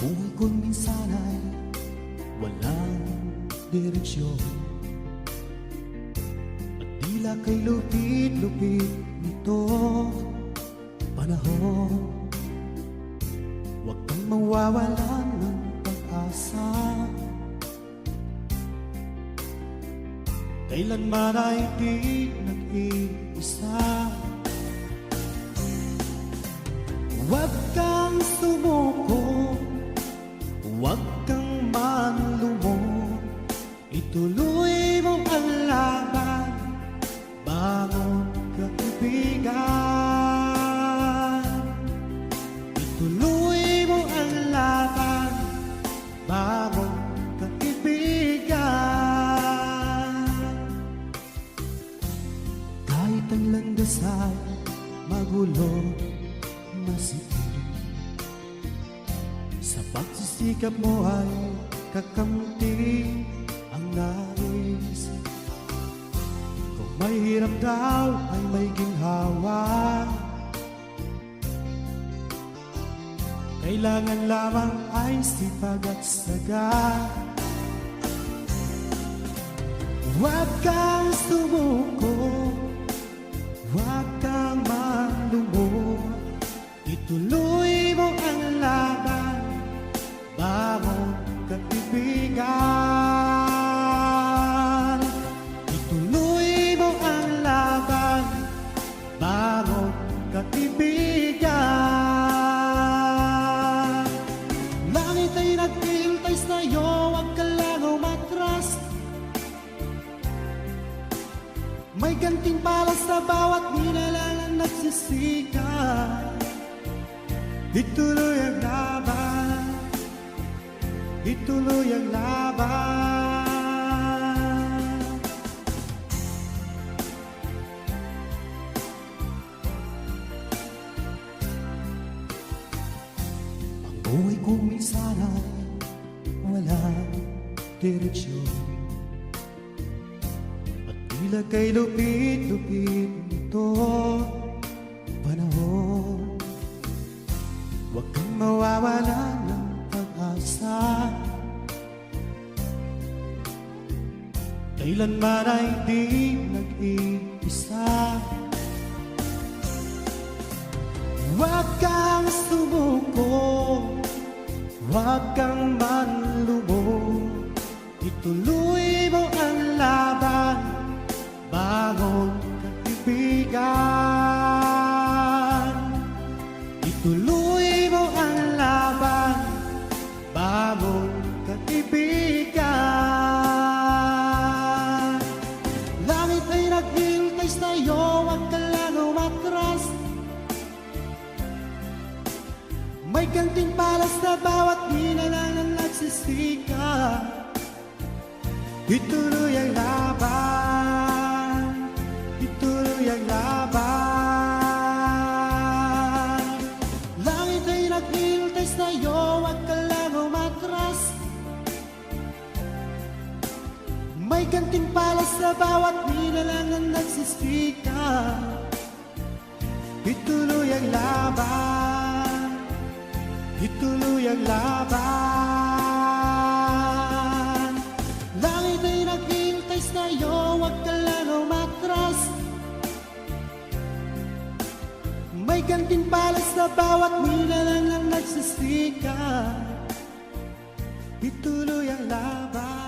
Buhay ko minsan ay walang direksyon, at tila kay lupit-lupit nito panahon. Huwag kang mawawalan ng pag-asa, kailanman ay di nag-iisa. Huwag kang sumuko, huwag kang manlumod, ituloy mo ang laban, bangon kaibigan. Ituloy mo ang laban, bangon kaibigan. Kahit ang landas ay magulo, masikip, sa pagsisikap mo ay kakamti ang nais. Kung may hirap daw ay may ginhawa, kailangan lamang ay sipag at saga. Huwag kang sumuko, huwag kang manlumod, ituloy mo ang laban, bangon kaibigan. Ituloy mo ang laban, bangon kaibigan. Langit ay naghihintay sa'yo, huwag ka lang umatras. May gantimpala sa bawat nilalang na nagsisikat. Ituloy ang laban, ituloy ang laban. Ang buhay ko minsan ay walang direksyon, at tila kay lupit-lupit nito panahon. Huwag kang mawawalan ng pag-asa, kailanman ay di nag-iisa. Huwag kang sumuko, huwag kang manlumod, ituloy mo ang laban, bangon kaibigan. Ituloy mo ang laban, bangon kaibigan. Langit ay naghihintay sa'yo, huwag ka lang umatras. May gantimpala sa bawat nilalang na nagsisika. Ituloy ang laban, ituloy ang laban. Langit ay naghihintay sa'yo, huwag ka lang umatras. May gantimpala sa bawat nilalang na nagsisika. Ituloy ang laban, ituloy ang laban. Langit ay naghihintay sa'yo, huwag ka lang umatras. May gantimpala sa bawat nilalang na nagsisika. Ituloy ang laban.